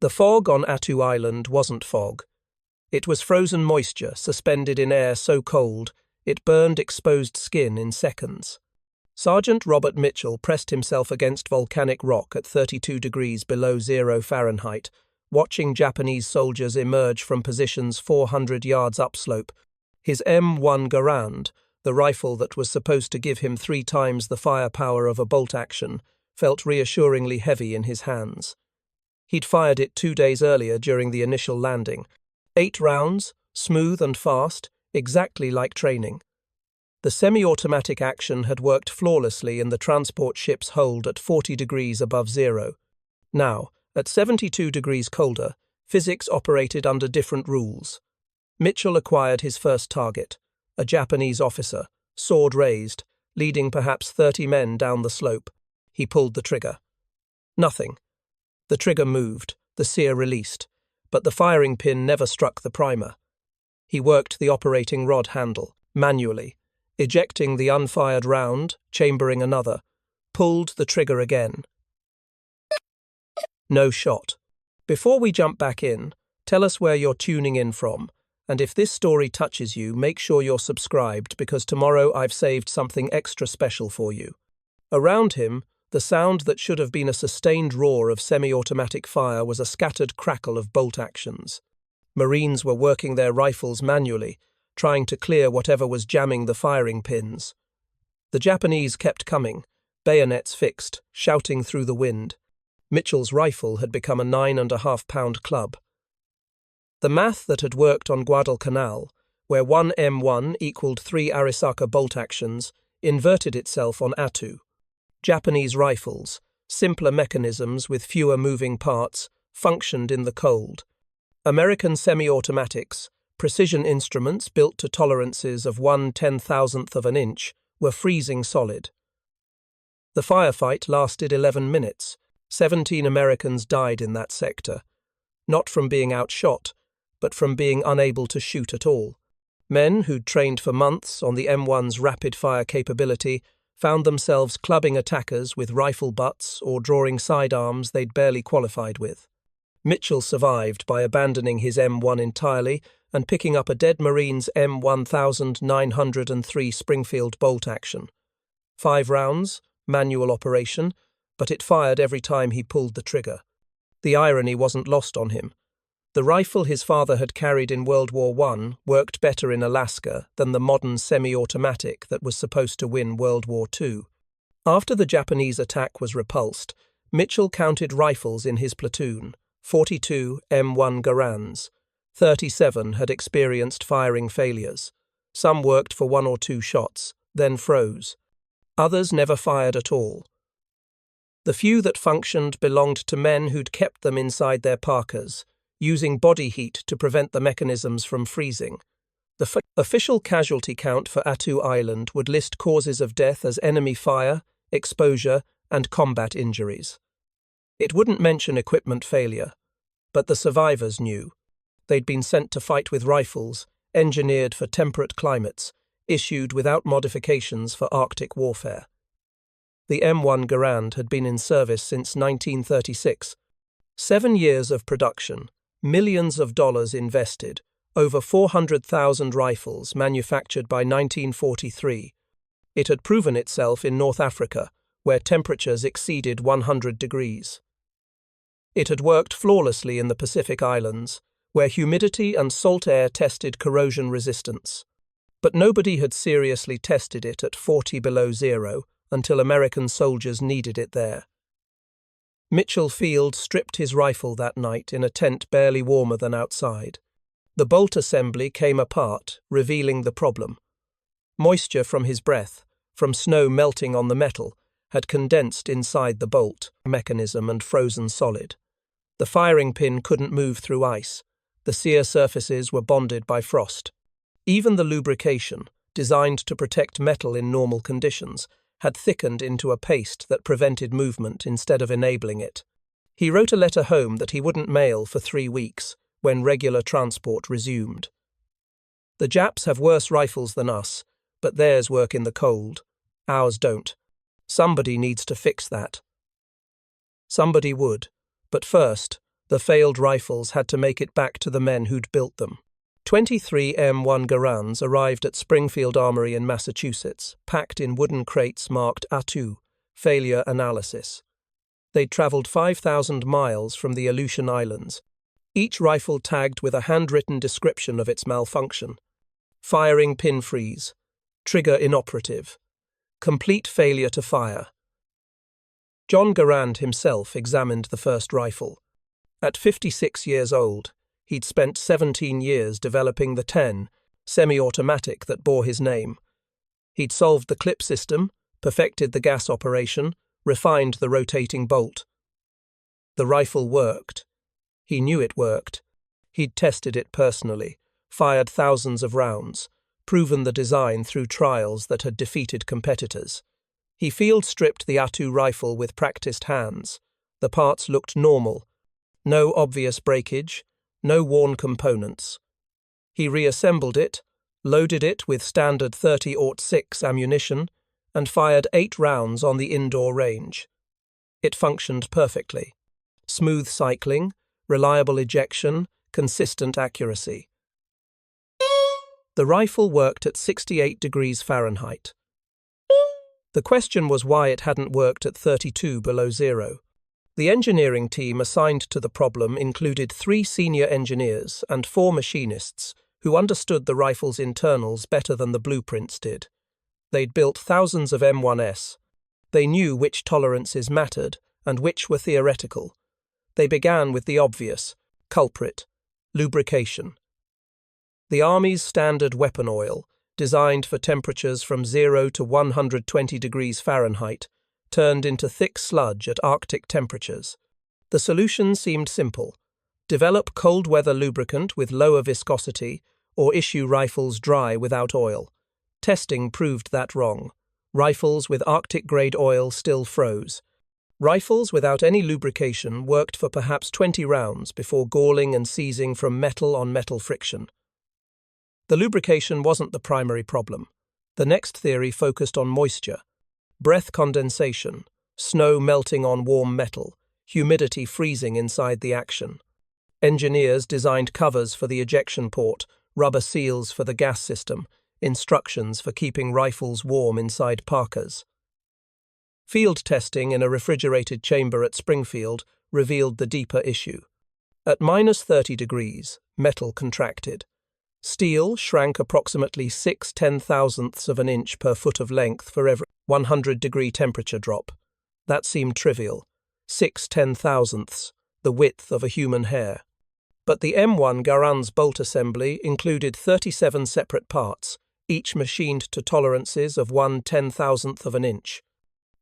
The fog on Attu Island wasn't fog. It was frozen moisture suspended in air so cold it burned exposed skin in seconds. Sergeant Robert Mitchell pressed himself against volcanic rock at 32 degrees below 0 Fahrenheit, watching Japanese soldiers emerge from positions 400 yards upslope. His M1 Garand, the rifle that was supposed to give him 3 times the firepower of a bolt action, felt reassuringly heavy in his hands. He'd fired it 2 days earlier during the initial landing. 8 rounds, smooth and fast, exactly like training. The semi-automatic action had worked flawlessly in the transport ship's hold at 40 degrees above 0. Now, at 72 degrees colder, physics operated under different rules. Mitchell acquired his first target, a Japanese officer, sword raised, leading perhaps 30 men down the slope. He pulled the trigger. Nothing. The trigger moved, the sear released, but the firing pin never struck the primer. He worked the operating rod handle, manually, ejecting the unfired round, chambering another, pulled the trigger again. No shot. Before we jump back in, tell us where you're tuning in from, and if this story touches you, make sure you're subscribed because tomorrow I've saved something extra special for you. Around him, the sound that should have been a sustained roar of semi-automatic fire was a scattered crackle of bolt actions. Marines were working their rifles manually, trying to clear whatever was jamming the firing pins. The Japanese kept coming, bayonets fixed, shouting through the wind. Mitchell's rifle had become a 9.5-pound club. The math that had worked on Guadalcanal, where 1 M1 equaled 3 Arisaka bolt actions, inverted itself on Attu. Japanese rifles, simpler mechanisms with fewer moving parts, functioned in the cold. American semi-automatics, precision instruments built to tolerances of 1/10,000th of an inch, were freezing solid. The firefight lasted 11 minutes. 17 Americans died in that sector, not from being outshot, but from being unable to shoot at all. Men who'd trained for months on the M1's rapid-fire capability found themselves clubbing attackers with rifle butts or drawing sidearms they'd barely qualified with. Mitchell survived by abandoning his M1 entirely and picking up a dead Marine's M1903 Springfield bolt action. 5 rounds, manual operation, but it fired every time he pulled the trigger. The irony wasn't lost on him. The rifle his father had carried in World War I worked better in Alaska than the modern semi-automatic that was supposed to win World War II. After the Japanese attack was repulsed, Mitchell counted rifles in his platoon, 42 M1 Garands. 37 had experienced firing failures. Some worked for 1 or 2 shots, then froze. Others never fired at all. The few that functioned belonged to men who'd kept them inside their parkas, using body heat to prevent the mechanisms from freezing. The official casualty count for Attu Island would list causes of death as enemy fire, exposure, and combat injuries. It wouldn't mention equipment failure, but the survivors knew. They'd been sent to fight with rifles, engineered for temperate climates, issued without modifications for Arctic warfare. The M1 Garand had been in service since 1936. 7 years of production, millions of dollars invested, over 400,000 rifles manufactured by 1943. It had proven itself in North Africa, where temperatures exceeded 100 degrees. It had worked flawlessly in the Pacific Islands, where humidity and salt air tested corrosion resistance. But nobody had seriously tested it at 40 below 0 until American soldiers needed it there. Mitchell Field stripped his rifle that night in a tent barely warmer than outside. The bolt assembly came apart, revealing the problem. Moisture from his breath, from snow melting on the metal, had condensed inside the bolt mechanism and frozen solid. The firing pin couldn't move through ice. The sear surfaces were bonded by frost. Even the lubrication, designed to protect metal in normal conditions, had thickened into a paste that prevented movement instead of enabling it. He wrote a letter home that he wouldn't mail for 3 weeks, when regular transport resumed. The Japs have worse rifles than us, but theirs work in the cold. Ours don't. Somebody needs to fix that. Somebody would, but first, The failed rifles had to make it back to the men who'd built them. 23 M1 Garands arrived at Springfield Armory in Massachusetts, packed in wooden crates marked Attu, failure analysis. They'd traveled 5,000 miles from the Aleutian Islands, each rifle tagged with a handwritten description of its malfunction. Firing pin freeze, trigger inoperative, complete failure to fire. John Garand himself examined the first rifle. At 56 years old, he'd spent 17 years developing the 10 semi-automatic that bore his name. He'd solved the clip system, perfected the gas operation, refined the rotating bolt. The rifle worked. He knew it worked. He'd tested it personally, fired thousands of rounds, proven the design through trials that had defeated competitors. He field-stripped the Attu rifle with practiced hands. The parts looked normal. No obvious breakage, no worn components. He reassembled it, loaded it with standard 30-06 ammunition, and fired 8 rounds on the indoor range. It functioned perfectly. Smooth cycling, reliable ejection, consistent accuracy. The rifle worked at 68 degrees Fahrenheit. The question was why it hadn't worked at 32 below zero. The engineering team assigned to the problem included 3 senior engineers and 4 machinists who understood the rifle's internals better than the blueprints did. They'd built thousands of M1s. They knew which tolerances mattered and which were theoretical. They began with the obvious culprit: lubrication. The Army's standard weapon oil, designed for temperatures from 0 to 120 degrees Fahrenheit, turned into thick sludge at Arctic temperatures. The solution seemed simple: develop cold-weather lubricant with lower viscosity, or issue rifles dry without oil. Testing proved that wrong. Rifles with Arctic-grade oil still froze. Rifles without any lubrication worked for perhaps 20 rounds before galling and seizing from metal-on-metal friction. The lubrication wasn't the primary problem. The next theory focused on moisture. Breath condensation, snow melting on warm metal, humidity freezing inside the action. Engineers designed covers for the ejection port, rubber seals for the gas system, instructions for keeping rifles warm inside parkas. Field testing in a refrigerated chamber at Springfield revealed the deeper issue. At -30 degrees, metal contracted. Steel shrank approximately 6/10,000ths of an inch per foot of length for every 100-degree temperature drop. That seemed trivial. 6/10,000ths, the width of a human hair. But the M1 Garand's bolt assembly included 37 separate parts, each machined to tolerances of 1/10,000th of an inch.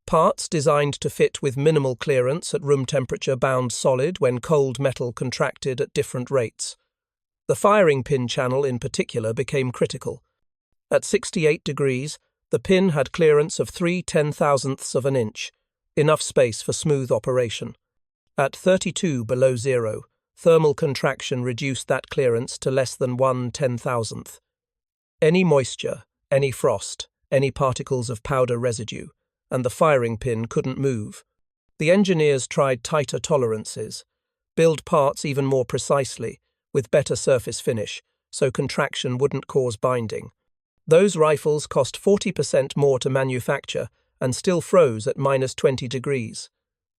Parts designed to fit with minimal clearance at room temperature bound solid when cold metal contracted at different rates. The firing pin channel in particular became critical. At 68 degrees, the pin had clearance of 3/10,000ths of an inch, enough space for smooth operation. At 32 below zero, thermal contraction reduced that clearance to less than 1/10,000th. Any moisture, any frost, any particles of powder residue, and the firing pin couldn't move. The engineers tried tighter tolerances, build parts even more precisely, with better surface finish, so contraction wouldn't cause binding. Those rifles cost 40% more to manufacture and still froze at -20 degrees.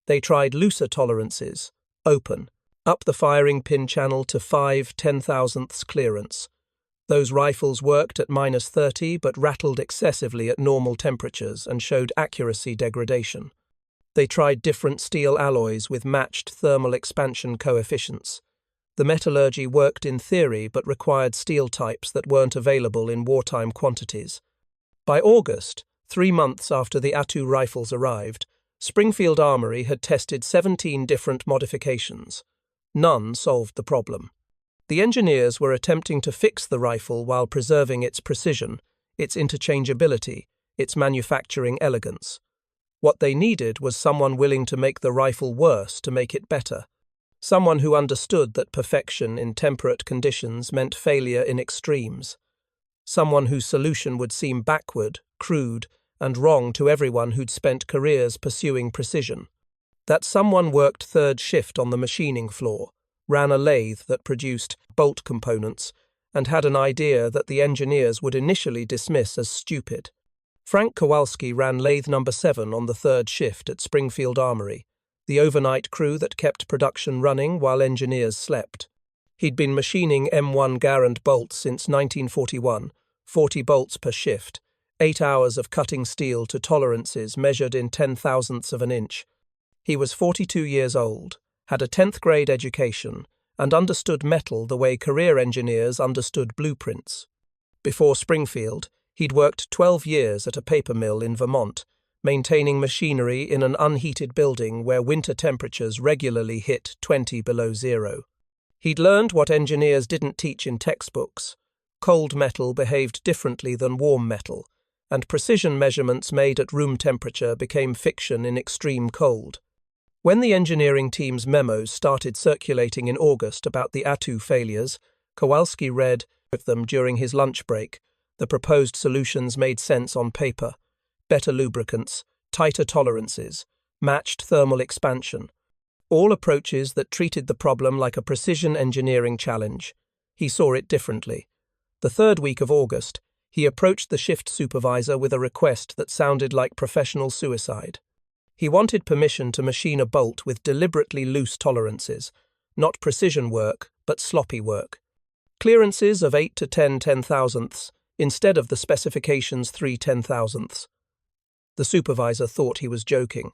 They tried looser tolerances, open, up the firing pin channel to 5/10,000ths clearance. Those rifles worked at -30 but rattled excessively at normal temperatures and showed accuracy degradation. They tried different steel alloys with matched thermal expansion coefficients. The metallurgy worked in theory but required steel types that weren't available in wartime quantities. By August, 3 months after the Attu rifles arrived, Springfield Armory had tested 17 different modifications. None solved the problem. The engineers were attempting to fix the rifle while preserving its precision, its interchangeability, its manufacturing elegance. What they needed was someone willing to make the rifle worse to make it better. Someone who understood that perfection in temperate conditions meant failure in extremes. Someone whose solution would seem backward, crude, and wrong to everyone who'd spent careers pursuing precision. That someone worked third shift on the machining floor, ran a lathe that produced bolt components and had an idea that the engineers would initially dismiss as stupid. Frank Kowalski ran lathe number 7 on the 3rd shift at Springfield Armory, the overnight crew that kept production running while engineers slept. He'd been machining M1 Garand bolts since 1941, 40 bolts per shift, 8 hours of cutting steel to tolerances measured in 10,000ths of an inch. He was 42 years old, had a 10th grade education, and understood metal the way career engineers understood blueprints. Before Springfield, he'd worked 12 years at a paper mill in Vermont, maintaining machinery in an unheated building where winter temperatures regularly hit 20 below zero. He'd learned what engineers didn't teach in textbooks. Cold metal behaved differently than warm metal, and precision measurements made at room temperature became fiction in extreme cold. When the engineering team's memos started circulating in August about the Attu failures, Kowalski read with them during his lunch break. The proposed solutions made sense on paper: better lubricants, tighter tolerances, matched thermal expansion. All approaches that treated the problem like a precision engineering challenge. He saw it differently. The 3rd week of August, he approached the shift supervisor with a request that sounded like professional suicide. He wanted permission to machine a bolt with deliberately loose tolerances, not precision work, but sloppy work. Clearances of 8 to 10 10,000ths, instead of the specification's 3 10,000ths. The supervisor thought he was joking.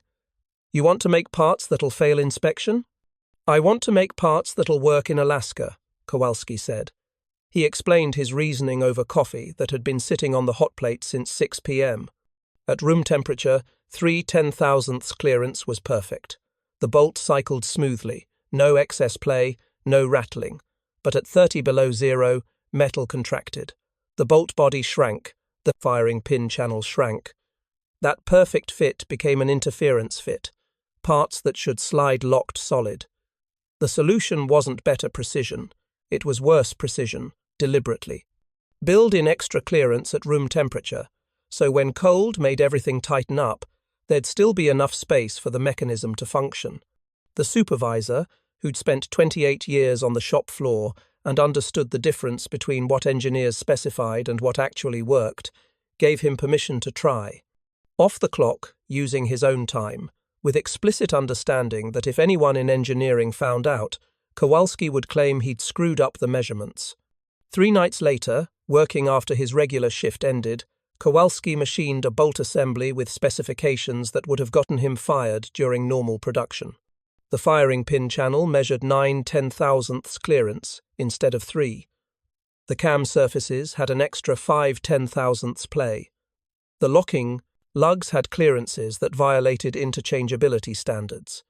"You want to make parts that'll fail inspection?" "I want to make parts that'll work in Alaska," Kowalski said. He explained his reasoning over coffee that had been sitting on the hot plate since 6 p.m. At room temperature, 3 10,000ths clearance was perfect. The bolt cycled smoothly, no excess play, no rattling. But at 30 below zero, metal contracted. The bolt body shrank, the firing pin channel shrank. That perfect fit became an interference fit, parts that should slide locked solid. The solution wasn't better precision, it was worse precision, deliberately. Build in extra clearance at room temperature, so when cold made everything tighten up, there'd still be enough space for the mechanism to function. The supervisor, who'd spent 28 years on the shop floor and understood the difference between what engineers specified and what actually worked, gave him permission to try. Off the clock, using his own time, with explicit understanding that if anyone in engineering found out, Kowalski would claim he'd screwed up the measurements. 3 nights later, working after his regular shift ended, Kowalski machined a bolt assembly with specifications that would have gotten him fired during normal production. The firing pin channel measured 9 10,000ths clearance instead of 3. The cam surfaces had an extra 5 10,000ths play. The locking lugs had clearances that violated interchangeability standards.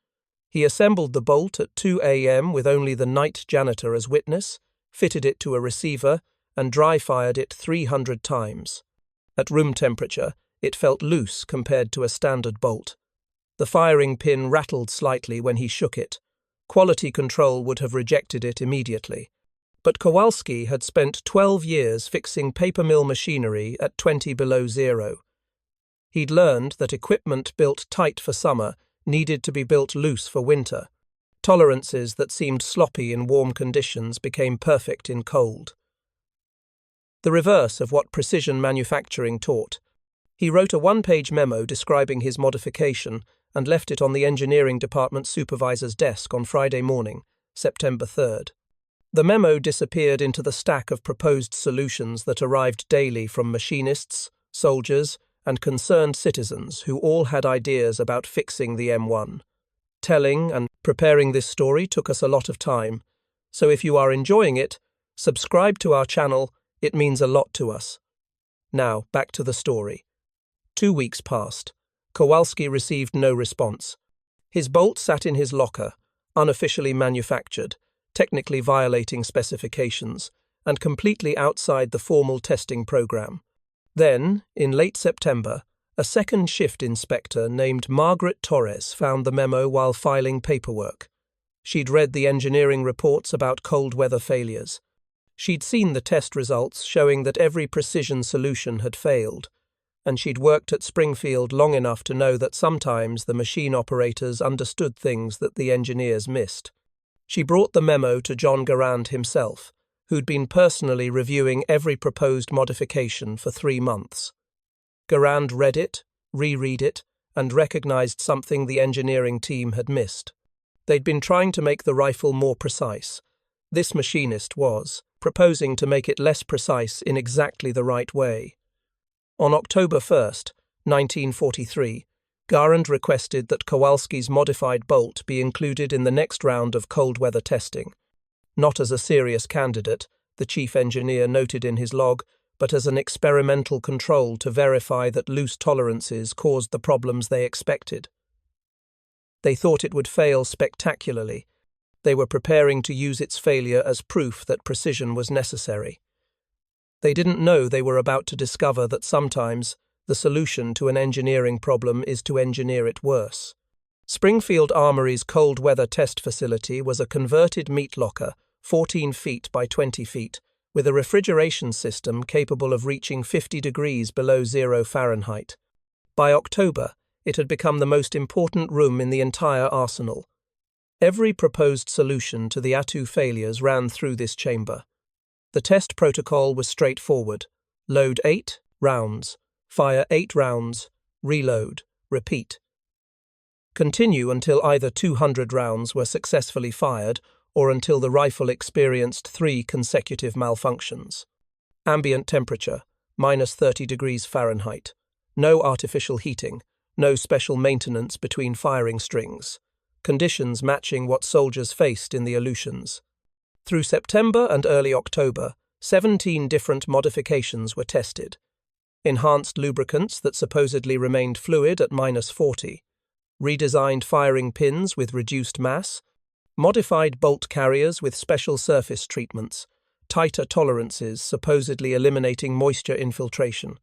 He assembled the bolt at 2 a.m. with only the night janitor as witness, fitted it to a receiver, and dry-fired it 300 times. At room temperature, it felt loose compared to a standard bolt. The firing pin rattled slightly when he shook it. Quality control would have rejected it immediately. But Kowalski had spent 12 years fixing paper mill machinery at 20 below zero. He'd learned that equipment built tight for summer needed to be built loose for winter. Tolerances that seemed sloppy in warm conditions became perfect in cold. The reverse of what precision manufacturing taught. He wrote a 1-page memo describing his modification and left it on the engineering department supervisor's desk on Friday morning, September 3rd. The memo disappeared into the stack of proposed solutions that arrived daily from machinists, soldiers, and concerned citizens who all had ideas about fixing the M1. Telling and preparing this story took us a lot of time, so if you are enjoying it, subscribe to our channel, it means a lot to us. Now, back to the story. 2 weeks passed. Kowalski received no response. His bolt sat in his locker, unofficially manufactured, technically violating specifications, and completely outside the formal testing program. Then, in late September, a second shift inspector named Margaret Torres found the memo while filing paperwork. She'd read the engineering reports about cold weather failures. She'd seen the test results showing that every precision solution had failed, and she'd worked at Springfield long enough to know that sometimes the machine operators understood things that the engineers missed. She brought the memo to John Garand himself, who'd been personally reviewing every proposed modification for 3 months. Garand read it, reread it, and recognized something the engineering team had missed. They'd been trying to make the rifle more precise. This machinist was proposing to make it less precise in exactly the right way. On October 1st, 1943, Garand requested that Kowalski's modified bolt be included in the next round of cold weather testing. Not as a serious candidate, the chief engineer noted in his log, but as an experimental control to verify that loose tolerances caused the problems they expected. They thought it would fail spectacularly. They were preparing to use its failure as proof that precision was necessary. They didn't know they were about to discover that sometimes the solution to an engineering problem is to engineer it worse. Springfield Armory's cold weather test facility was a converted meat locker, 14 feet by 20 feet, with a refrigeration system capable of reaching 50 degrees below 0 Fahrenheit. By October, it had become the most important room in the entire arsenal. Every proposed solution to the Attu failures ran through this chamber. The test protocol was straightforward. Load 8 rounds, fire 8 rounds, reload, repeat. Continue until either 200 rounds were successfully fired or until the rifle experienced 3 consecutive malfunctions. Ambient temperature, -30 degrees Fahrenheit. No artificial heating, no special maintenance between firing strings. Conditions matching what soldiers faced in the Aleutians. Through September and early October, 17 different modifications were tested. Enhanced lubricants that supposedly remained fluid at -40, redesigned firing pins with reduced mass, modified bolt carriers with special surface treatments, tighter tolerances supposedly eliminating moisture infiltration.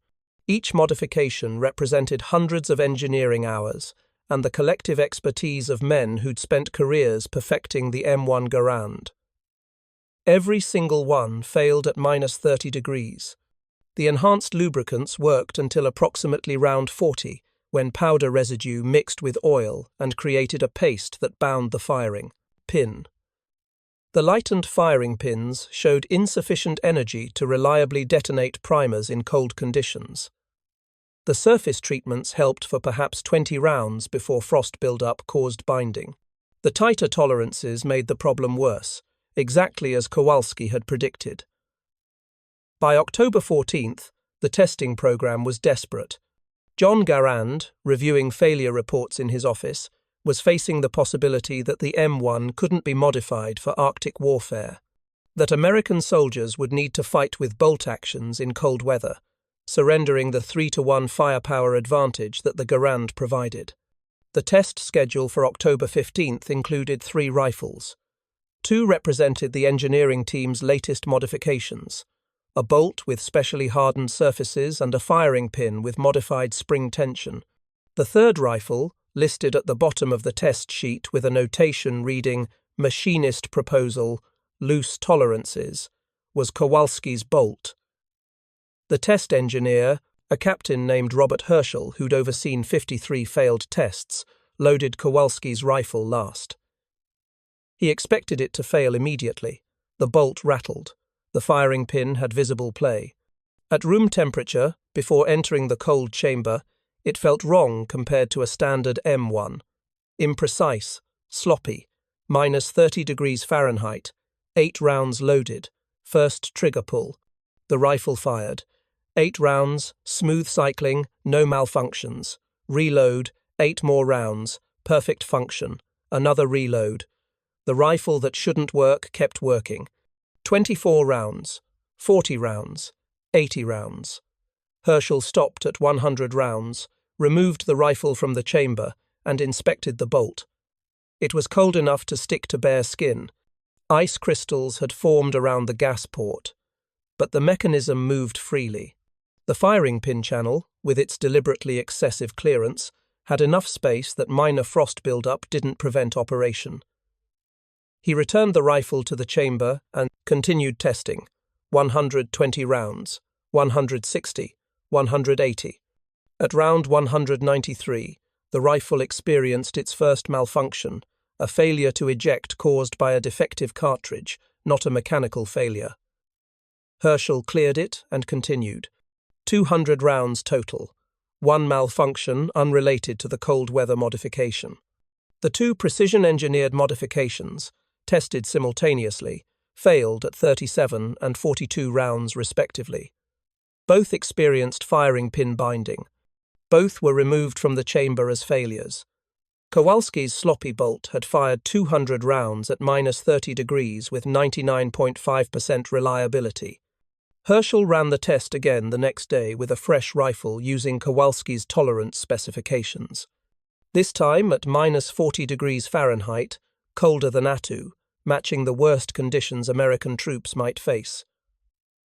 Each modification represented hundreds of engineering hours and the collective expertise of men who'd spent careers perfecting the M1 Garand. Every single one failed at -30 degrees. The enhanced lubricants worked until approximately round 40, when powder residue mixed with oil and created a paste that bound the firing pin. The lightened firing pins showed insufficient energy to reliably detonate primers in cold conditions. The surface treatments helped for perhaps 20 rounds before frost buildup caused binding. The tighter tolerances made the problem worse, exactly as Kowalski had predicted. By October 14th, the testing program was desperate. John Garand, reviewing failure reports in his office, was facing the possibility that the M1 couldn't be modified for Arctic warfare, that American soldiers would need to fight with bolt actions in cold weather, surrendering the 3-to-1 firepower advantage that the Garand provided. The test schedule for October 15th included 3 rifles. 2 represented the engineering team's latest modifications, a bolt with specially hardened surfaces and a firing pin with modified spring tension. The 3rd rifle, listed at the bottom of the test sheet with a notation reading Machinist Proposal, Loose Tolerances, was Kowalski's bolt. The test engineer, a captain named Robert Herschel who'd overseen 53 failed tests, loaded Kowalski's rifle last. He expected it to fail immediately. The bolt rattled. The firing pin had visible play. At room temperature, before entering the cold chamber, it felt wrong compared to a standard M1. Imprecise, sloppy, -30 degrees Fahrenheit, 8 rounds loaded, first trigger pull. The rifle fired. 8 rounds, smooth cycling, no malfunctions. Reload, 8 more rounds, perfect function. Another reload. The rifle that shouldn't work kept working. 24 rounds, 40 rounds, 80 rounds. Herschel stopped at 100 rounds, removed the rifle from the chamber, and inspected the bolt. It was cold enough to stick to bare skin. Ice crystals had formed around the gas port, but the mechanism moved freely. The firing pin channel, with its deliberately excessive clearance, had enough space that minor frost buildup didn't prevent operation. He returned the rifle to the chamber and continued testing. 120 rounds, 160, 180. At round 193, the rifle experienced its first malfunction, a failure to eject caused by a defective cartridge, not a mechanical failure. Herschel cleared it and continued. 200 rounds total. One malfunction unrelated to the cold weather modification. The two precision-engineered modifications, tested simultaneously, failed at 37 and 42 rounds respectively. Both experienced firing pin binding. Both were removed from the chamber as failures. Kowalski's sloppy bolt had fired 200 rounds at -30 degrees with 99.5% reliability. Herschel ran the test again the next day with a fresh rifle using Kowalski's tolerance specifications. This time at -40 degrees Fahrenheit, colder than Attu, matching the worst conditions American troops might face.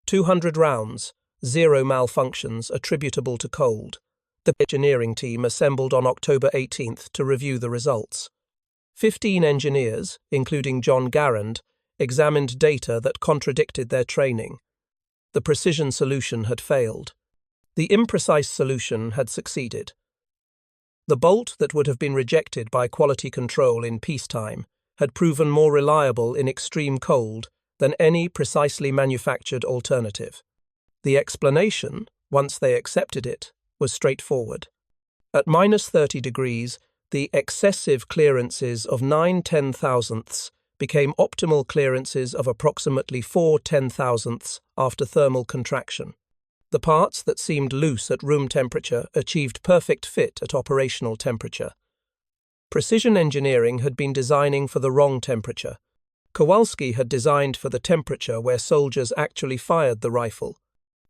200 rounds, 0 malfunctions attributable to cold. The engineering team assembled on October 18th to review the results. 15 engineers, including John Garand, examined data that contradicted their training. The precision solution had failed. The imprecise solution had succeeded. The bolt that would have been rejected by quality control in peacetime had proven more reliable in extreme cold than any precisely manufactured alternative. The explanation, once they accepted it, was straightforward. At -30 degrees, the excessive clearances of 9/10,000ths became optimal clearances of approximately 4/10,000ths after thermal contraction. The parts that seemed loose at room temperature achieved perfect fit at operational temperature. Precision engineering had been designing for the wrong temperature. Kowalski had designed for the temperature where soldiers actually fired the rifle.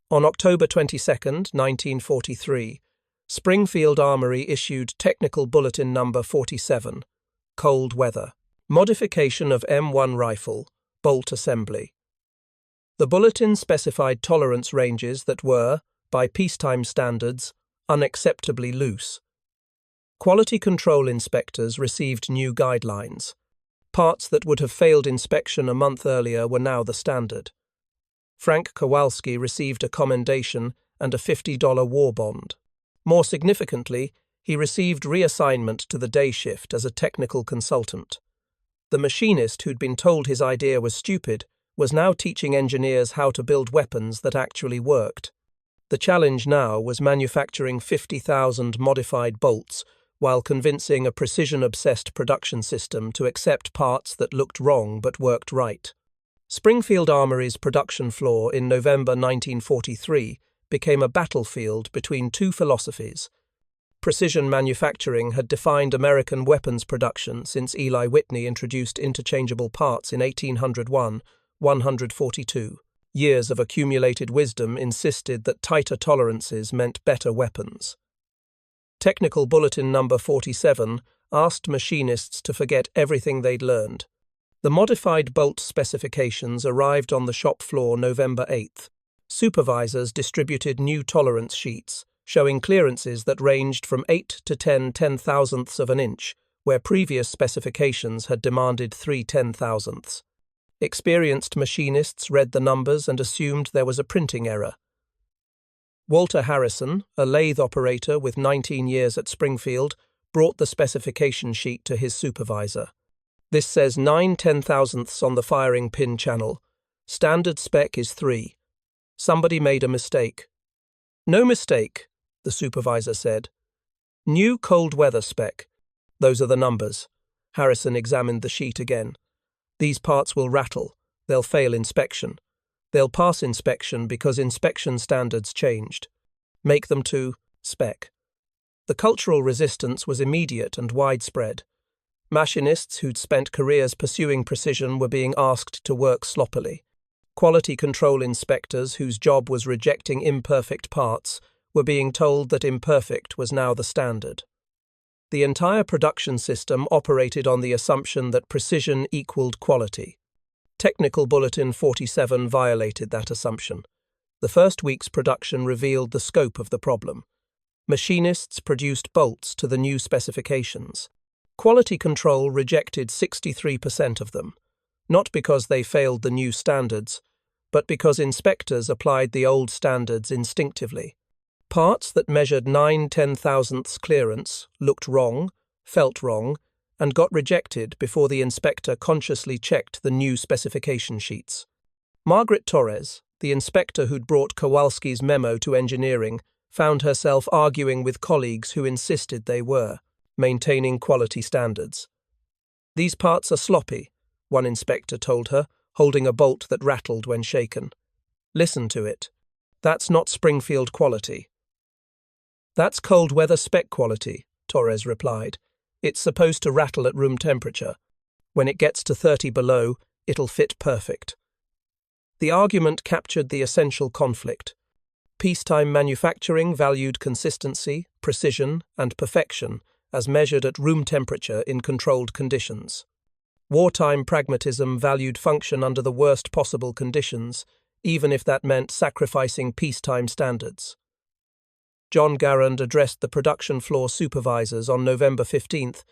On October 22, 1943, Springfield Armory issued Technical Bulletin Number 47, Cold Weather, Modification of M1 Rifle, Bolt Assembly. The bulletin specified tolerance ranges that were, by peacetime standards, unacceptably loose. Quality control inspectors received new guidelines. Parts that would have failed inspection a month earlier were now the standard. Frank Kowalski received a commendation and a $50 war bond. More significantly, he received reassignment to the day shift as a technical consultant. The machinist who'd been told his idea was stupid was now teaching engineers how to build weapons that actually worked. The challenge now was manufacturing 50,000 modified bolts while convincing a precision-obsessed production system to accept parts that looked wrong but worked right. Springfield Armory's production floor in November 1943 became a battlefield between two philosophies. Precision manufacturing had defined American weapons production since Eli Whitney introduced interchangeable parts in 1801-142. Years of accumulated wisdom insisted that tighter tolerances meant better weapons. Technical Bulletin Number 47 asked machinists to forget everything they'd learned. The modified bolt specifications arrived on the shop floor November 8th. Supervisors distributed new tolerance sheets, showing clearances that ranged from 8 to 10/10,000ths of an inch, where previous specifications had demanded 3/10,000ths. Experienced machinists read the numbers and assumed there was a printing error. Walter Harrison, a lathe operator with 19 years at Springfield, brought the specification sheet to his supervisor. This says 9/10,000ths on the firing pin channel. Standard spec is 3. Somebody made a mistake. No mistake, the supervisor said. New cold weather spec. Those are the numbers. Harrison examined the sheet again. These parts will rattle. They'll fail inspection. They'll pass inspection because inspection standards changed. Make them to spec. The cultural resistance was immediate and widespread. Machinists who'd spent careers pursuing precision were being asked to work sloppily. Quality control inspectors whose job was rejecting imperfect parts were being told that imperfect was now the standard. The entire production system operated on the assumption that precision equaled quality. Technical Bulletin 47 violated that assumption. The first week's production revealed the scope of the problem. Machinists produced bolts to the new specifications. Quality control rejected 63% of them, not because they failed the new standards, but because inspectors applied the old standards instinctively. Parts that measured 9/10,000ths clearance looked wrong, felt wrong, and got rejected before the inspector consciously checked the new specification sheets. Margaret Torres, the inspector who'd brought Kowalski's memo to engineering, found herself arguing with colleagues who insisted they were maintaining quality standards. "These parts are sloppy," one inspector told her, holding a bolt that rattled when shaken. "Listen to it. That's not Springfield quality." "That's cold weather spec quality," Torres replied. "It's supposed to rattle at room temperature. When it gets to 30 below, it'll fit perfect." The argument captured the essential conflict. Peacetime manufacturing valued consistency, precision, and perfection as measured at room temperature in controlled conditions. Wartime pragmatism valued function under the worst possible conditions, even if that meant sacrificing peacetime standards. John Garand addressed the production floor supervisors on November 15th.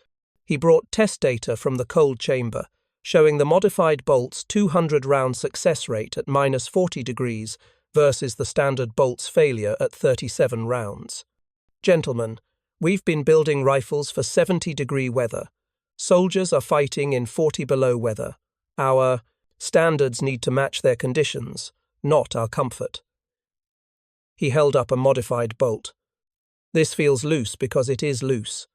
He brought test data from the cold chamber, showing the modified bolt's 200-round success rate at -40 degrees versus the standard bolt's failure at 37 rounds. "Gentlemen, we've been building rifles for 70-degree weather. Soldiers are fighting in 40 below weather. Our standards need to match their conditions, not our comfort." He held up a modified bolt. "This feels loose because it is loose.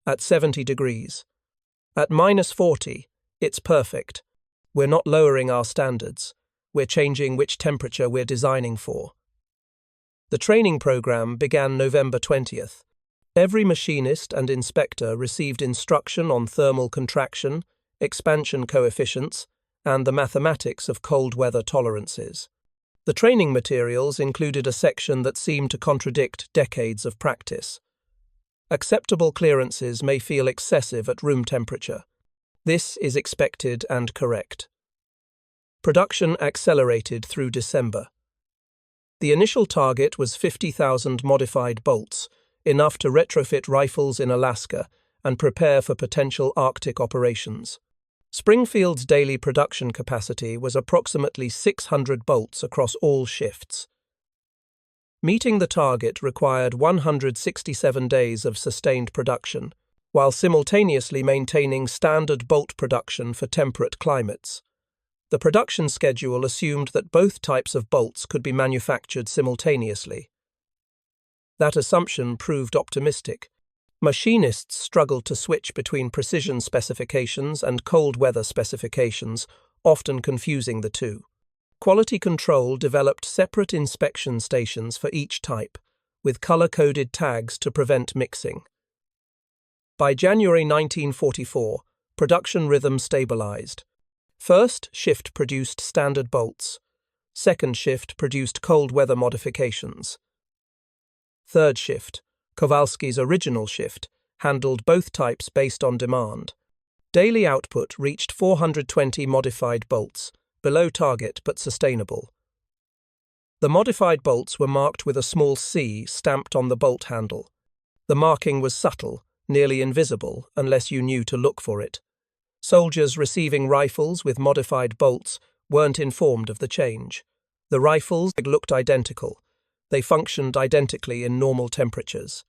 At 70 degrees. At -40, it's perfect. We're not lowering our standards. We're changing which temperature we're designing for." The training program began November 20th. Every machinist and inspector received instruction on thermal contraction, expansion coefficients, and the mathematics of cold weather tolerances. The training materials included a section that seemed to contradict decades of practice. Acceptable clearances may feel excessive at room temperature. This is expected and correct. Production accelerated through December. The initial target was 50,000 modified bolts, enough to retrofit rifles in Alaska and prepare for potential Arctic operations. Springfield's daily production capacity was approximately 600 bolts across all shifts. Meeting the target required 167 days of sustained production, while simultaneously maintaining standard bolt production for temperate climates. The production schedule assumed that both types of bolts could be manufactured simultaneously. That assumption proved optimistic. Machinists struggled to switch between precision specifications and cold weather specifications, often confusing the two. Quality control developed separate inspection stations for each type, with color-coded tags to prevent mixing. By January 1944, production rhythm stabilized. First shift produced standard bolts. Second shift produced cold weather modifications. Third shift, Kowalski's original shift, handled both types based on demand. Daily output reached 420 modified bolts, below target but sustainable. The modified bolts were marked with a small C stamped on the bolt handle. The marking was subtle, nearly invisible, unless you knew to look for it. Soldiers receiving rifles with modified bolts weren't informed of the change. The rifles looked identical. They functioned identically in normal temperatures.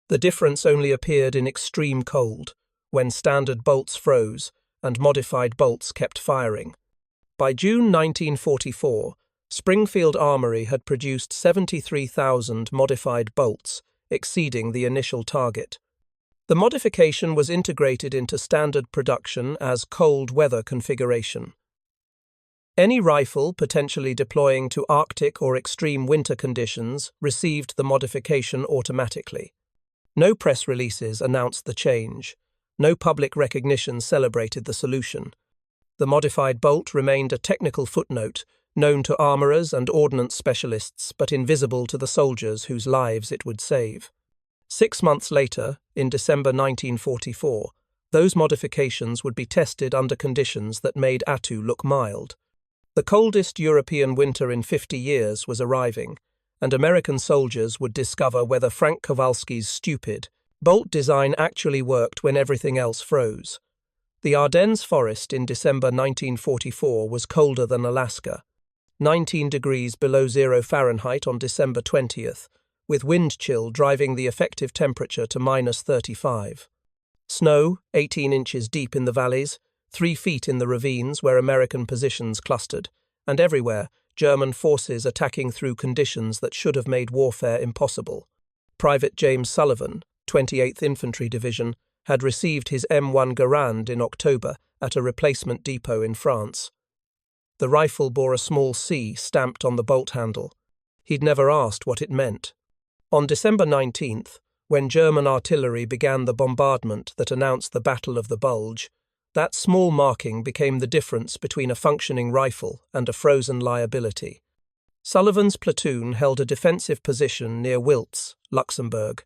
The difference only appeared in extreme cold, when standard bolts froze and modified bolts kept firing. By June 1944, Springfield Armory had produced 73,000 modified bolts, exceeding the initial target. The modification was integrated into standard production as cold weather configuration. Any rifle potentially deploying to Arctic or extreme winter conditions received the modification automatically. No press releases announced the change. No public recognition celebrated the solution. The modified bolt remained a technical footnote, known to armorers and ordnance specialists but invisible to the soldiers whose lives it would save. 6 months later, in December 1944, those modifications would be tested under conditions that made Attu look mild. The coldest European winter in 50 years was arriving, and American soldiers would discover whether Frank Kowalski's stupid bolt design actually worked when everything else froze. The Ardennes forest in December 1944 was colder than Alaska, 19 degrees below 0 Fahrenheit on December 20th, with wind chill driving the effective temperature to -35. Snow, 18 inches deep in the valleys, 3 feet in the ravines where American positions clustered, and everywhere, German forces attacking through conditions that should have made warfare impossible. Private James Sullivan, 28th Infantry Division, had received his M1 Garand in October at a replacement depot in France. The rifle bore a small C stamped on the bolt handle. He'd never asked what it meant. On December 19th, when German artillery began the bombardment that announced the Battle of the Bulge, that small marking became the difference between a functioning rifle and a frozen liability. Sullivan's platoon held a defensive position near Wiltz, Luxembourg.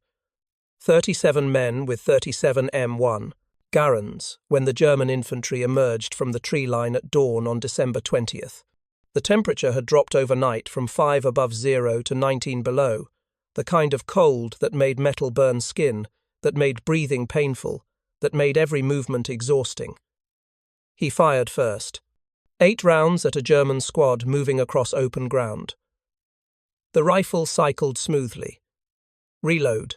37 men with 37 M1 Garands when the German infantry emerged from the tree line at dawn on December 20th. The temperature had dropped overnight from 5 above zero to 19 below, the kind of cold that made metal burn skin, that made breathing painful, that made every movement exhausting. He fired first. 8 rounds at a German squad moving across open ground. The rifle cycled smoothly. Reload.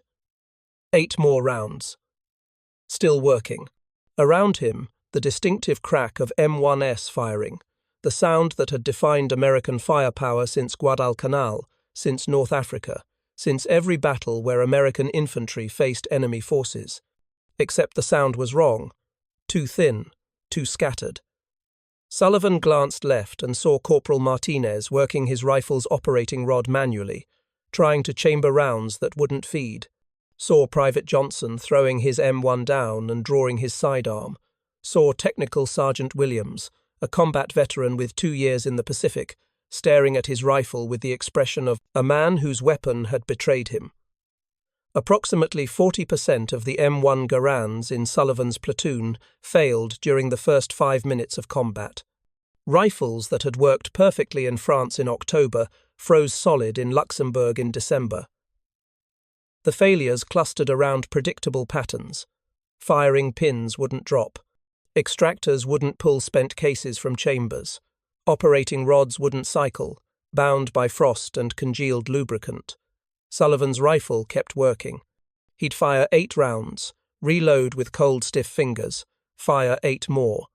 8 more rounds. Still working. Around him, the distinctive crack of M1's firing, the sound that had defined American firepower since Guadalcanal, since North Africa, since every battle where American infantry faced enemy forces. Except the sound was wrong. Too thin, too scattered. Sullivan glanced left and saw Corporal Martinez working his rifle's operating rod manually, trying to chamber rounds that wouldn't feed. Saw Private Johnson throwing his M1 down and drawing his sidearm. Saw Technical Sergeant Williams, a combat veteran with 2 years in the Pacific, staring at his rifle with the expression of a man whose weapon had betrayed him. Approximately 40% of the M1 Garands in Sullivan's platoon failed during the first 5 minutes of combat. Rifles that had worked perfectly in France in October froze solid in Luxembourg in December. The failures clustered around predictable patterns. Firing pins wouldn't drop. Extractors wouldn't pull spent cases from chambers. Operating rods wouldn't cycle, bound by frost and congealed lubricant. Sullivan's rifle kept working. He'd fire 8 rounds, reload with cold, stiff fingers, fire 8 more.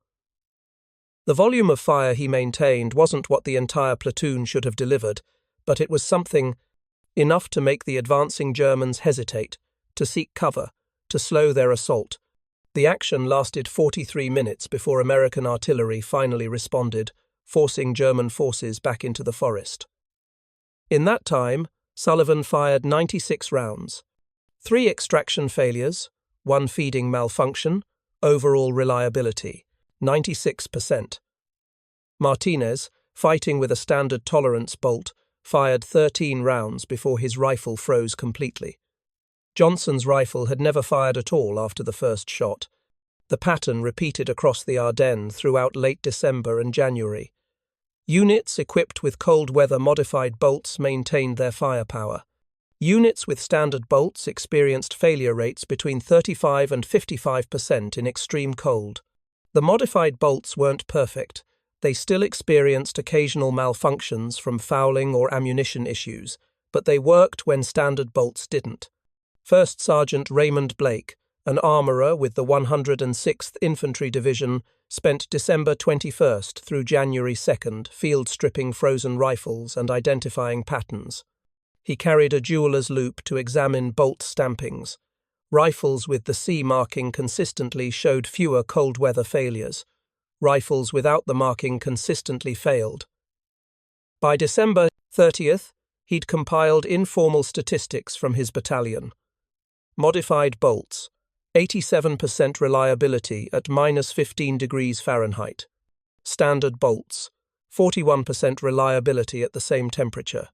The volume of fire he maintained wasn't what the entire platoon should have delivered, but it was something enough to make the advancing Germans hesitate, to seek cover, to slow their assault. The action lasted 43 minutes before American artillery finally responded, forcing German forces back into the forest. In that time, Sullivan fired 96 rounds. 3 extraction failures, 1 feeding malfunction, overall reliability, 96%. Martinez, fighting with a standard tolerance bolt, fired 13 rounds before his rifle froze completely. Johnson's rifle had never fired at all after the first shot. The pattern repeated across the Ardennes throughout late December and January. Units equipped with cold-weather modified bolts maintained their firepower. Units with standard bolts experienced failure rates between 35 and 55% in extreme cold. The modified bolts weren't perfect. They still experienced occasional malfunctions from fouling or ammunition issues, but they worked when standard bolts didn't. First Sergeant Raymond Blake, an armourer with the 106th Infantry Division, spent December 21st through January 2nd field-stripping frozen rifles and identifying patterns. He carried a jeweler's loop to examine bolt stampings. Rifles with the C marking consistently showed fewer cold-weather failures. Rifles without the marking consistently failed. By December 30th, he'd compiled informal statistics from his battalion. Modified bolts, 87% reliability at -15 degrees Fahrenheit. Standard bolts, 41% reliability at the same temperature.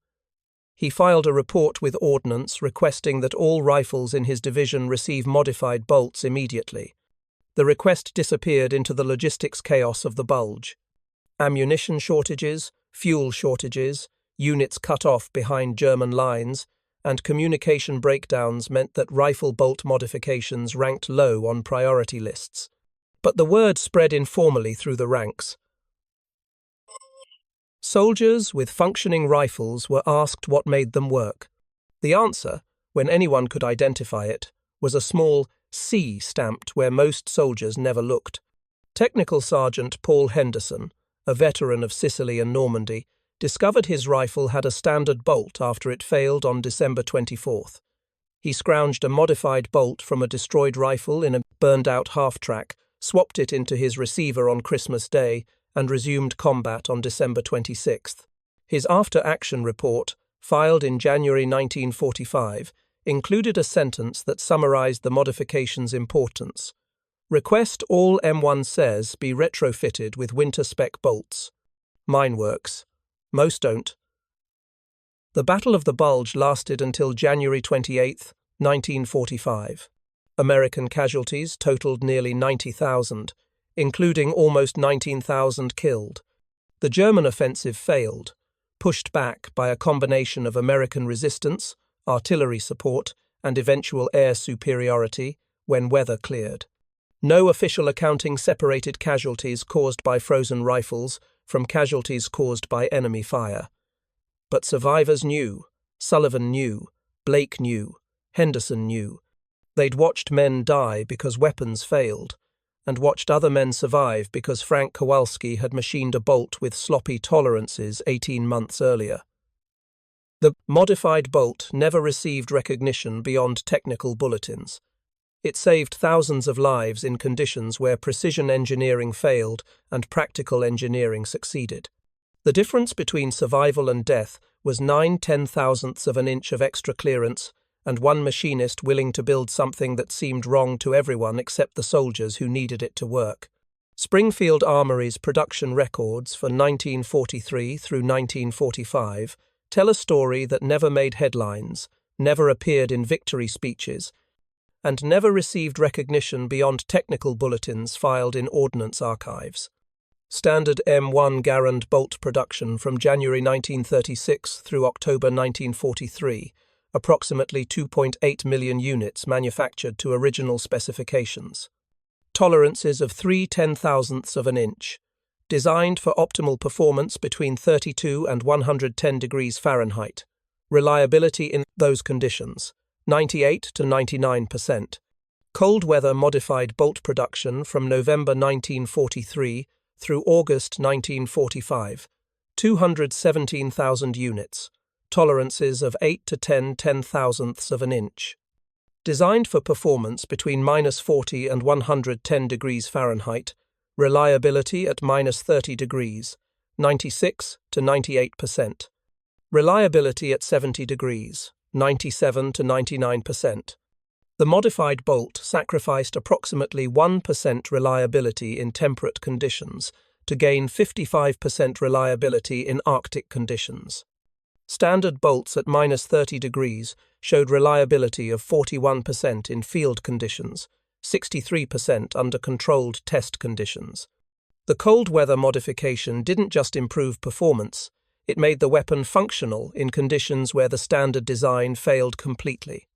He filed a report with Ordnance requesting that all rifles in his division receive modified bolts immediately. The request disappeared into the logistics chaos of the Bulge. Ammunition shortages, fuel shortages, units cut off behind German lines, and communication breakdowns meant that rifle bolt modifications ranked low on priority lists. But the word spread informally through the ranks. Soldiers with functioning rifles were asked what made them work. The answer, when anyone could identify it, was a small C stamped where most soldiers never looked. Technical Sergeant Paul Henderson, a veteran of Sicily and Normandy, discovered his rifle had a standard bolt after it failed on December 24th. He scrounged a modified bolt from a destroyed rifle in a burned-out half-track, swapped it into his receiver on Christmas Day, and resumed combat on December 26th. His after-action report, filed in January 1945, included a sentence that summarized the modification's importance. Request all M1 says be retrofitted with winter-spec bolts. Mine works. Most don't. The Battle of the Bulge lasted until January 28, 1945. American casualties totaled nearly 90,000, including almost 19,000 killed. The German offensive failed, pushed back by a combination of American resistance, artillery support, and eventual air superiority when weather cleared. No official accounting separated casualties caused by frozen rifles from casualties caused by enemy fire. But survivors knew, Sullivan knew, Blake knew, Henderson knew. They'd watched men die because weapons failed, and watched other men survive because Frank Kowalski had machined a bolt with sloppy tolerances 18 months earlier. The modified bolt never received recognition beyond technical bulletins. It saved thousands of lives in conditions where precision engineering failed and practical engineering succeeded. The difference between survival and death was 9/10,000ths of an inch of extra clearance and one machinist willing to build something that seemed wrong to everyone except the soldiers who needed it to work. Springfield Armory's production records for 1943 through 1945 tell a story that never made headlines, never appeared in victory speeches, and never received recognition beyond technical bulletins filed in ordnance archives. Standard M1 Garand bolt production from January 1936 through October 1943, approximately 2.8 million units manufactured to original specifications. Tolerances of 3/10,000ths of an inch. Designed for optimal performance between 32 and 110 degrees Fahrenheit. Reliability in those conditions, 98 to 99%. Cold weather modified bolt production from November 1943 through August 1945, 217,000 units. Tolerances of 8 to 10/10,000ths of an inch. Designed for performance between -40 and 110 degrees Fahrenheit, reliability at -30 degrees, 96 to 98%. Reliability at 70 degrees, 97 to 99%. The modified bolt sacrificed approximately 1% reliability in temperate conditions to gain 55% reliability in Arctic conditions. Standard bolts at -30 degrees showed reliability of 41% in field conditions, 63% under controlled test conditions. The cold weather modification didn't just improve performance, it made the weapon functional in conditions where the standard design failed completely.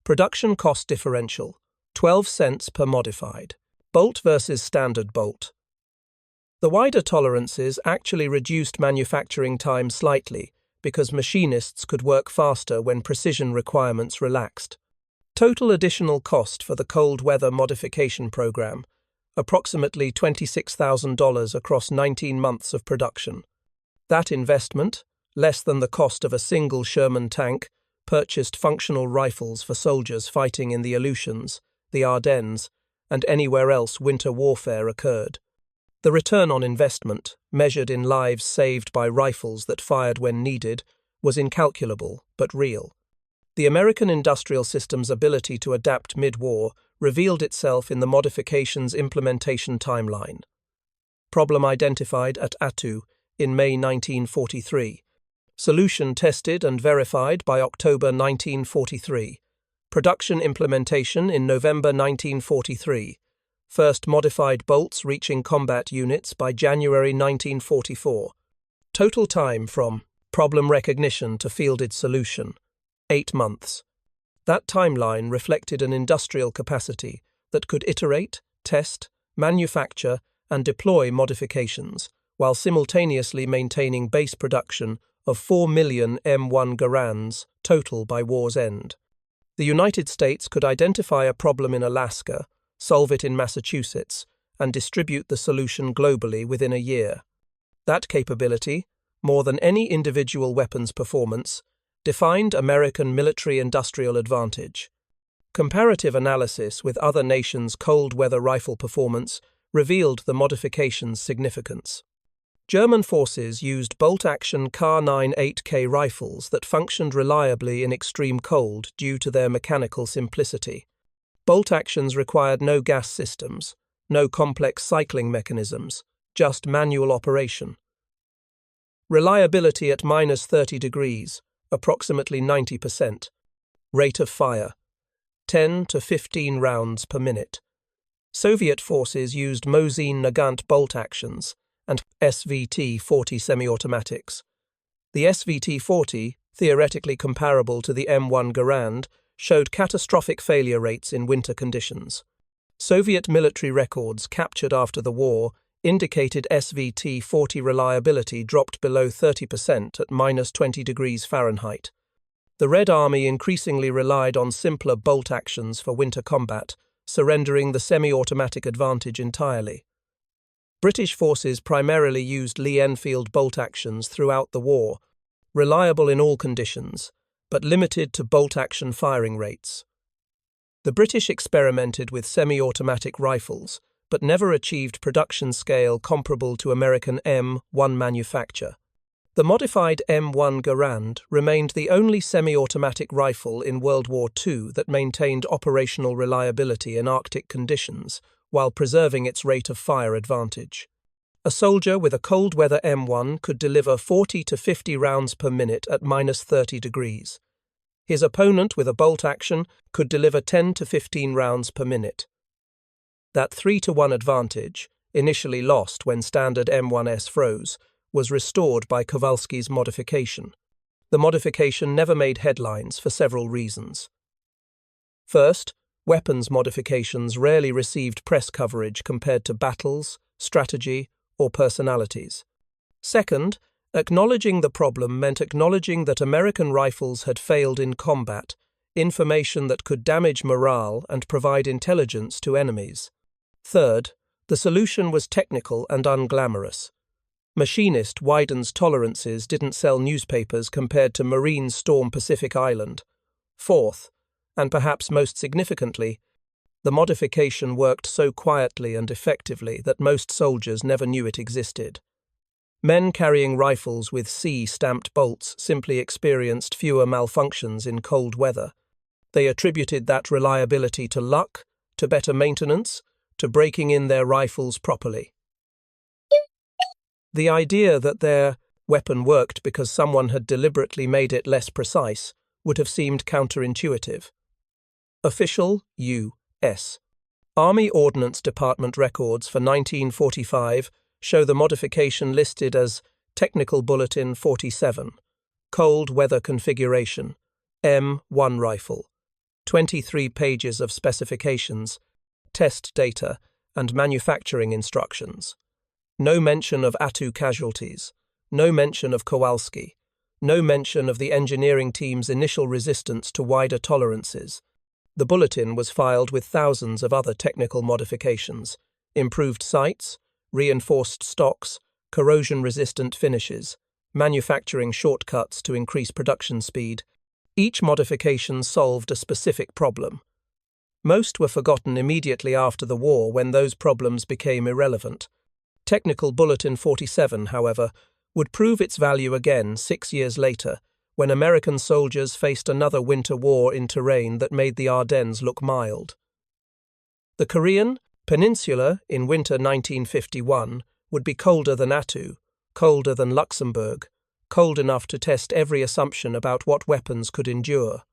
Production cost differential, 12 cents per modified. Bolt versus standard bolt. The wider tolerances actually reduced manufacturing time slightly, because machinists could work faster when precision requirements relaxed. Total additional cost for the cold weather modification program, approximately $26,000 across 19 months of production. That investment, less than the cost of a single Sherman tank, purchased functional rifles for soldiers fighting in the Aleutians, the Ardennes, and anywhere else winter warfare occurred. The return on investment, measured in lives saved by rifles that fired when needed, was incalculable but real. The American industrial system's ability to adapt mid-war revealed itself in the modification's implementation timeline. Problem identified at Attu in May 1943. Solution tested and verified by October 1943. Production implementation in November 1943. First modified bolts reaching combat units by January 1944. Total time from problem recognition to fielded solution, 8 months. That timeline reflected an industrial capacity that could iterate, test, manufacture, and deploy modifications, while simultaneously maintaining base production of 4 million M1 Garands total by war's end. The United States could identify a problem in Alaska, solve it in Massachusetts, and distribute the solution globally within a year. That capability, more than any individual weapon's performance, defined American military-industrial advantage. Comparative analysis with other nations' cold-weather rifle performance revealed the modification's significance. German forces used bolt-action Kar-9 8K rifles that functioned reliably in extreme cold due to their mechanical simplicity. Bolt-actions required no gas systems, no complex cycling mechanisms, just manual operation. Reliability at -30 degrees, approximately 90%. Rate of fire, 10 to 15 rounds per minute. Soviet forces used Mosin-Nagant bolt-actions and SVT-40 semi-automatics. The SVT-40, theoretically comparable to the M1 Garand, showed catastrophic failure rates in winter conditions. Soviet military records captured after the war indicated SVT-40 reliability dropped below 30% at -20 degrees Fahrenheit. The Red Army increasingly relied on simpler bolt actions for winter combat, surrendering the semi-automatic advantage entirely. British forces primarily used Lee-Enfield bolt actions throughout the war, reliable in all conditions, but limited to bolt-action firing rates. The British experimented with semi-automatic rifles, but never achieved production scale comparable to American M1 manufacture. The modified M1 Garand remained the only semi-automatic rifle in World War II that maintained operational reliability in Arctic conditions while preserving its rate of fire advantage. A soldier with a cold-weather M1 could deliver 40 to 50 rounds per minute at -30 degrees. His opponent with a bolt action could deliver 10 to 15 rounds per minute. That 3-to-1 advantage, initially lost when standard M1s froze, was restored by Kowalski's modification. The modification never made headlines for several reasons. First, weapons modifications rarely received press coverage compared to battles, strategy, or personalities. Second, acknowledging the problem meant acknowledging that American rifles had failed in combat, information that could damage morale and provide intelligence to enemies. Third, the solution was technical and unglamorous. Machinist Wyden's tolerances didn't sell newspapers compared to Marine Storm Pacific Island. Fourth, and perhaps most significantly, the modification worked so quietly and effectively that most soldiers never knew it existed. Men carrying rifles with C-stamped bolts simply experienced fewer malfunctions in cold weather. They attributed that reliability to luck, to better maintenance, to breaking in their rifles properly. The idea that their weapon worked because someone had deliberately made it less precise would have seemed counterintuitive. Official U.S. Army Ordnance Department records for 1945 show the modification listed as Technical Bulletin 47, Cold Weather Configuration, M1 Rifle, 23 pages of specifications, test data, and manufacturing instructions. No mention of Attu casualties, no mention of Kowalski, no mention of the engineering team's initial resistance to wider tolerances. The bulletin was filed with thousands of other technical modifications, improved sights, reinforced stocks, corrosion-resistant finishes, manufacturing shortcuts to increase production speed. Each modification solved a specific problem. Most were forgotten immediately after the war when those problems became irrelevant. Technical Bulletin 47, however, would prove its value again 6 years later, when American soldiers faced another winter war in terrain that made the Ardennes look mild. The Korean Peninsula in winter 1951 would be colder than Attu, colder than Luxembourg, cold enough to test every assumption about what weapons could endure.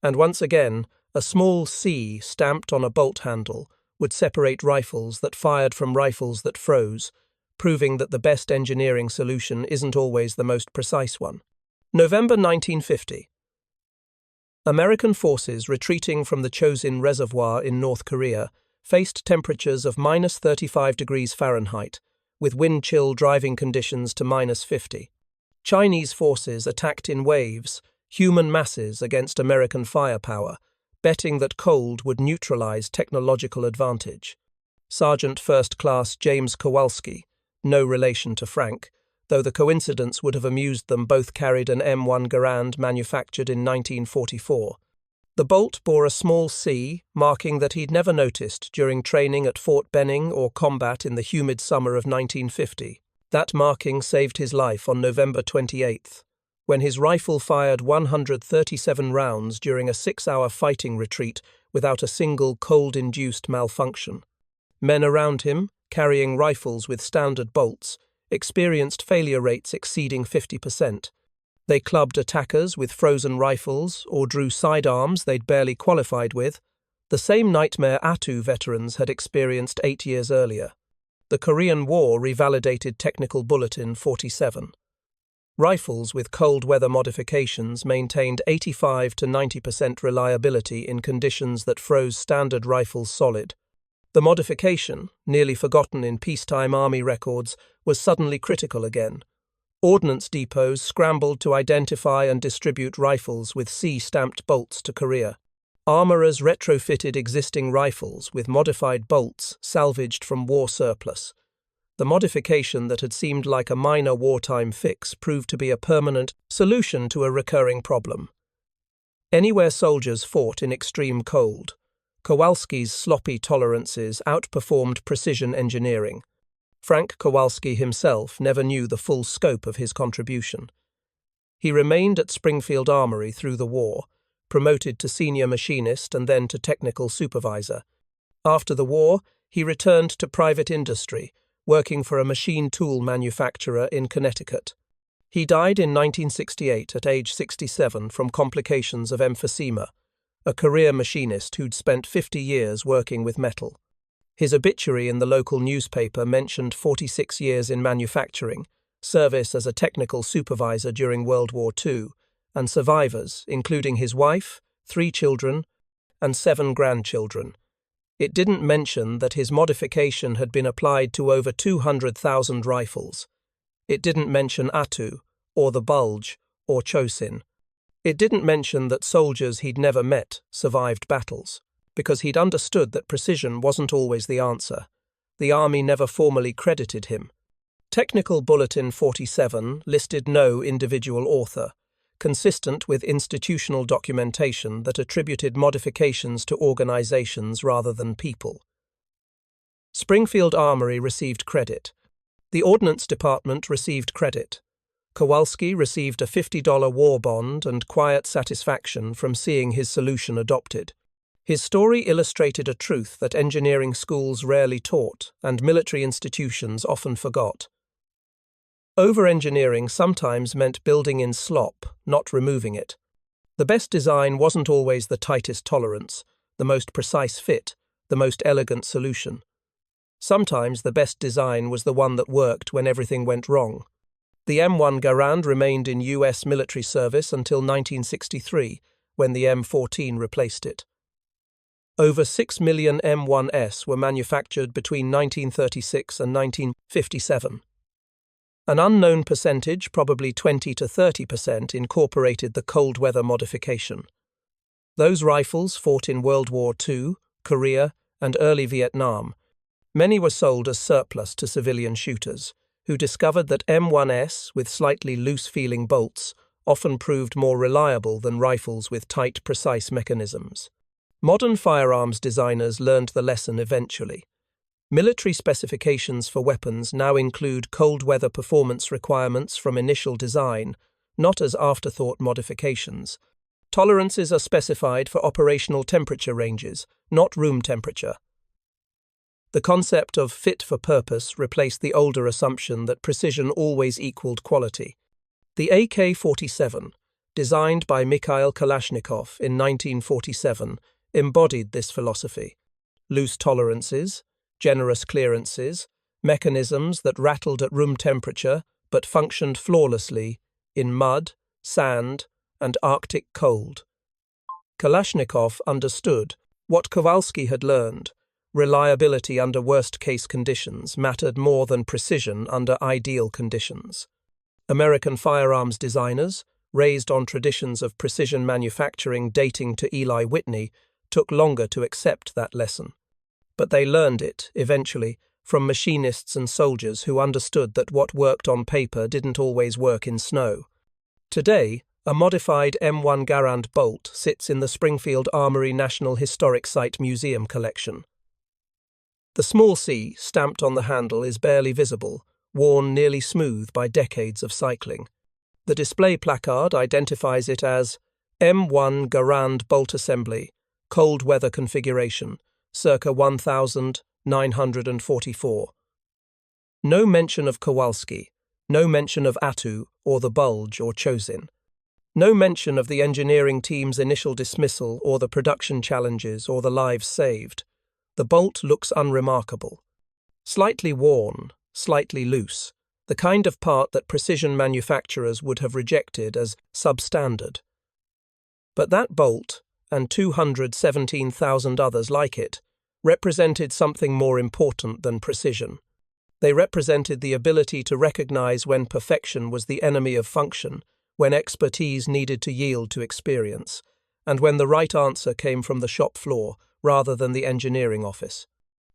And once again, a small C stamped on a bolt handle would separate rifles that fired from rifles that froze, proving that the best engineering solution isn't always the most precise one. November 1950. American forces retreating from the Chosin Reservoir in North Korea faced temperatures of -35 degrees Fahrenheit, with wind chill driving conditions to -50. Chinese forces attacked in waves, human masses against American firepower, betting that cold would neutralize technological advantage. Sergeant First Class James Kowalski, no relation to Frank, though the coincidence would have amused them, both carried an M1 Garand manufactured in 1944. The bolt bore a small C, marking that he'd never noticed during training at Fort Benning or combat in the humid summer of 1950. That marking saved his life on November 28th, when his rifle fired 137 rounds during a 6-hour fighting retreat without a single cold-induced malfunction. Men around him, carrying rifles with standard bolts, experienced failure rates exceeding 50%. They clubbed attackers with frozen rifles or drew sidearms they'd barely qualified with, the same nightmare Attu veterans had experienced 8 years earlier. The Korean War revalidated Technical Bulletin 47. Rifles with cold weather modifications maintained 85 to 90% reliability in conditions that froze standard rifles solid. The modification, nearly forgotten in peacetime Army records, was suddenly critical again. Ordnance depots scrambled to identify and distribute rifles with C-stamped bolts to Korea. Armourers retrofitted existing rifles with modified bolts salvaged from war surplus. The modification that had seemed like a minor wartime fix proved to be a permanent solution to a recurring problem. Anywhere soldiers fought in extreme cold, Kowalski's sloppy tolerances outperformed precision engineering. Frank Kowalski himself never knew the full scope of his contribution. He remained at Springfield Armory through the war, promoted to senior machinist and then to technical supervisor. After the war, he returned to private industry, working for a machine tool manufacturer in Connecticut. He died in 1968 at age 67 from complications of emphysema, a career machinist who'd spent 50 years working with metal. His obituary in the local newspaper mentioned 46 years in manufacturing, service as a technical supervisor during World War II, and survivors, including his wife, 3 children, and 7 grandchildren. It didn't mention that his modification had been applied to over 200,000 rifles. It didn't mention Attu, or the Bulge, or Chosin. It didn't mention that soldiers he'd never met survived battles, because he'd understood that precision wasn't always the answer. The Army never formally credited him. Technical Bulletin 47 listed no individual author, consistent with institutional documentation that attributed modifications to organizations rather than people. Springfield Armory received credit. The Ordnance Department received credit. Kowalski received a $50 war bond and quiet satisfaction from seeing his solution adopted. His story illustrated a truth that engineering schools rarely taught and military institutions often forgot. Over-engineering sometimes meant building in slop, not removing it. The best design wasn't always the tightest tolerance, the most precise fit, the most elegant solution. Sometimes the best design was the one that worked when everything went wrong. The M1 Garand remained in U.S. military service until 1963, when the M14 replaced it. Over 6 million M1s were manufactured between 1936 and 1957. An unknown percentage, probably 20 to 30%, incorporated the cold weather modification. Those rifles fought in World War II, Korea, and early Vietnam. Many were sold as surplus to civilian shooters, who discovered that M1s with slightly loose-feeling bolts often proved more reliable than rifles with tight, precise mechanisms. Modern firearms designers learned the lesson eventually. Military specifications for weapons now include cold weather performance requirements from initial design, not as afterthought modifications. Tolerances are specified for operational temperature ranges, not room temperature. The concept of fit for purpose replaced the older assumption that precision always equaled quality. The AK-47, designed by Mikhail Kalashnikov in 1947, embodied this philosophy. Loose tolerances, generous clearances, mechanisms that rattled at room temperature but functioned flawlessly in mud, sand, and Arctic cold. Kalashnikov understood what Kowalski had learned. Reliability under worst-case conditions mattered more than precision under ideal conditions. American firearms designers, raised on traditions of precision manufacturing dating to Eli Whitney, took longer to accept that lesson. But they learned it, eventually, from machinists and soldiers who understood that what worked on paper didn't always work in snow. Today, a modified M1 Garand bolt sits in the Springfield Armory National Historic Site Museum collection. The small C stamped on the handle is barely visible, worn nearly smooth by decades of cycling. The display placard identifies it as M1 Garand bolt assembly, cold weather configuration, circa 1944. No mention of Kowalski, no mention of Attu or the bulge or chosin. No mention of the engineering team's initial dismissal or the production challenges or the lives saved. The bolt looks unremarkable. Slightly worn, slightly loose, the kind of part that precision manufacturers would have rejected as substandard. But that bolt, and 217,000 others like it, represented something more important than precision. They represented the ability to recognize when perfection was the enemy of function, when expertise needed to yield to experience, and when the right answer came from the shop floor rather than the engineering office.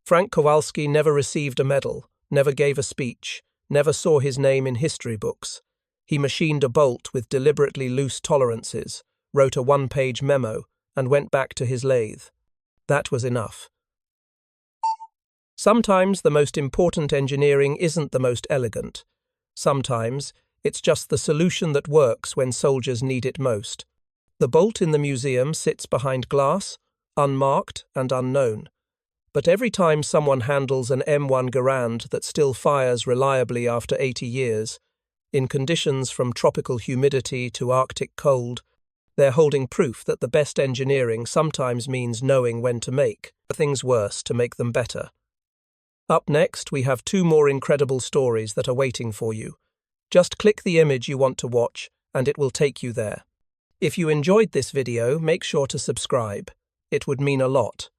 Frank Kowalski never received a medal, never gave a speech, never saw his name in history books. He machined a bolt with deliberately loose tolerances, wrote a one-page memo, and went back to his lathe. That was enough. Sometimes the most important engineering isn't the most elegant. Sometimes it's just the solution that works when soldiers need it most. The bolt in the museum sits behind glass, unmarked and unknown. But every time someone handles an M1 Garand that still fires reliably after 80 years, in conditions from tropical humidity to Arctic cold, they're holding proof that the best engineering sometimes means knowing when to make things worse to make them better. Up next, we have 2 more incredible stories that are waiting for you. Just click the image you want to watch, and it will take you there. If you enjoyed this video, make sure to subscribe. It would mean a lot.